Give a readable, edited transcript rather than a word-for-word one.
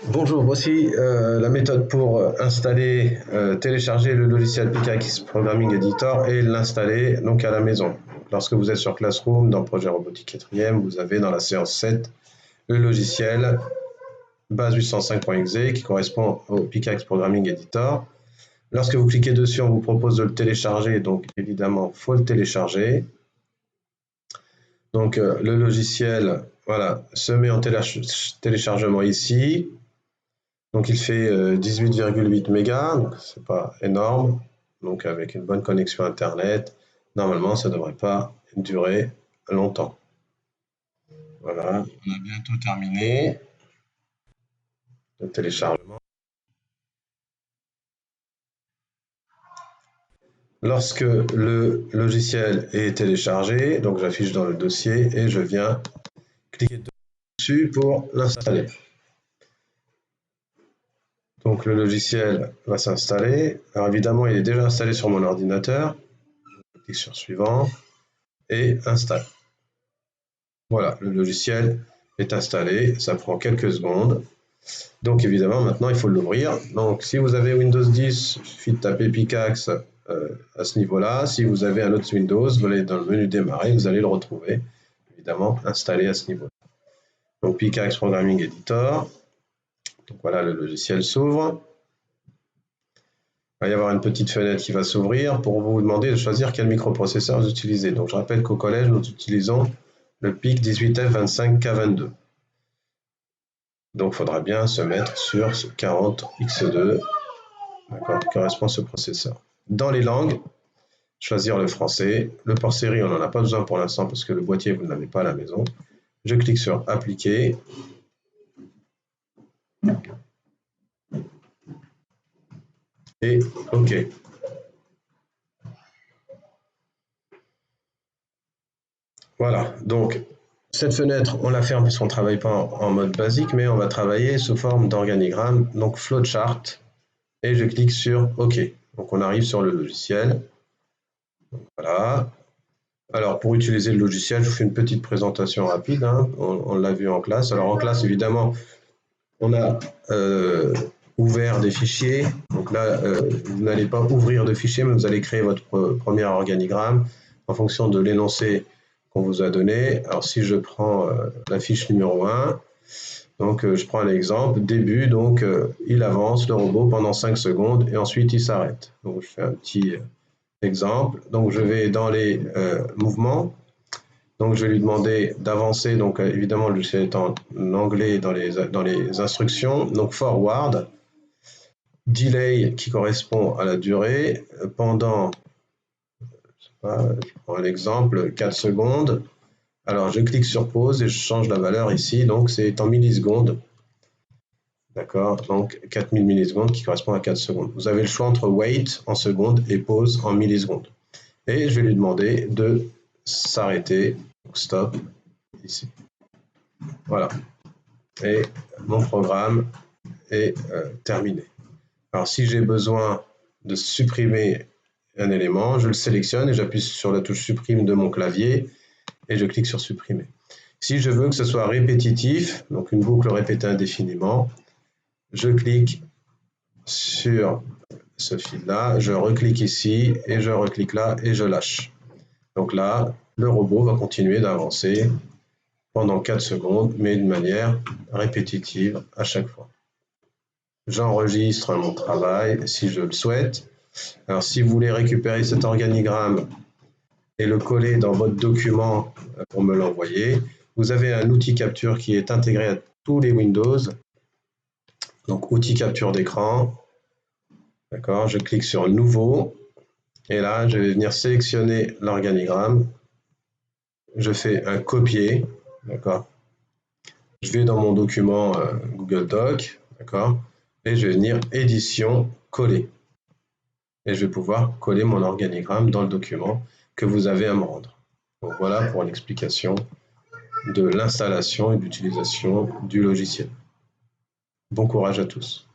Bonjour, voici la méthode pour installer, télécharger le logiciel Pickaxe Programming Editor et l'installer donc à la maison. Lorsque vous êtes sur Classroom dans Projet Robotique 4e, vous avez dans la séance 7 le logiciel base805.exe qui correspond au Pickaxe Programming Editor. Lorsque vous cliquez dessus, on vous propose de le télécharger, donc évidemment, il faut le télécharger. Donc le logiciel, voilà, se met en téléchargement ici. Donc il fait 18,8 mégas, donc c'est pas énorme. Donc avec une bonne connexion internet, normalement ça ne devrait pas durer longtemps. Voilà, on a bientôt terminé le téléchargement. Lorsque le logiciel est téléchargé, donc j'affiche dans le dossier et je viens cliquer dessus pour l'installer. Donc le logiciel va s'installer. Alors évidemment, il est déjà installé sur mon ordinateur. Je clique sur suivant et installe. Voilà, le logiciel est installé, ça prend quelques secondes. Donc évidemment, maintenant, il faut l'ouvrir. Donc si vous avez Windows 10, il suffit de taper Pickaxe à ce niveau-là. Si vous avez un autre Windows, vous allez dans le menu démarrer, vous allez le retrouver, évidemment, installé à ce niveau-là. Donc Pickaxe Programming Editor. Donc voilà, le logiciel s'ouvre. Il va y avoir une petite fenêtre qui va s'ouvrir pour vous demander de choisir quel microprocesseur vous utilisez. Donc je rappelle qu'au collège, nous utilisons le PIC 18F25K22. Donc il faudra bien se mettre sur 40X2, qui correspond à ce processeur. Dans les langues, choisir le français. Le port série, on n'en a pas besoin pour l'instant parce que le boîtier, vous ne l'avez pas à la maison. Je clique sur Appliquer. Et OK. Voilà, donc cette fenêtre, on la ferme parce qu'on ne travaille pas en mode basique, mais on va travailler sous forme d'organigramme, donc flowchart, et je clique sur OK. Donc on arrive sur le logiciel. Donc, voilà. Alors pour utiliser le logiciel, je vous fais une petite présentation rapide, hein. On l'a vu en classe. Alors en classe, évidemment, on a ouvert des fichiers. Donc là, vous n'allez pas ouvrir de fichiers, mais vous allez créer votre premier organigramme en fonction de l'énoncé qu'on vous a donné. Alors si je prends la fiche numéro 1, donc je prends l'exemple, début, donc il avance le robot pendant 5 secondes et ensuite il s'arrête. Donc je fais un petit exemple. Donc je vais dans les mouvements. Donc je vais lui demander d'avancer, donc évidemment le logiciel est en anglais dans les instructions, donc forward, delay qui correspond à la durée, pendant, je prends l'exemple, 4 secondes. Alors je clique sur pause et je change la valeur ici, donc c'est en millisecondes. D'accord, donc 4000 millisecondes qui correspond à 4 secondes. Vous avez le choix entre wait en secondes et pause en millisecondes. Et je vais lui demander de s'arrêter, stop, ici. Voilà. Et mon programme est terminé. Alors si j'ai besoin de supprimer un élément, je le sélectionne et j'appuie sur la touche supprime de mon clavier et je clique sur supprimer. Si je veux que ce soit répétitif, donc une boucle répétée indéfiniment, je clique sur ce fil-là, je reclique ici et je reclique là et je lâche. Donc là, le robot va continuer d'avancer pendant 4 secondes, mais de manière répétitive à chaque fois. J'enregistre mon travail si je le souhaite. Alors si vous voulez récupérer cet organigramme et le coller dans votre document pour me l'envoyer, vous avez un outil capture qui est intégré à tous les Windows. Donc outil capture d'écran. D'accord, je clique sur nouveau et là je vais venir sélectionner l'organigramme. Je fais un copier, d'accord. Je vais dans mon document Google Doc, d'accord, et je vais venir édition, coller. Et je vais pouvoir coller mon organigramme dans le document que vous avez à me rendre. Donc voilà pour l'explication de l'installation et d'utilisation du logiciel. Bon courage à tous.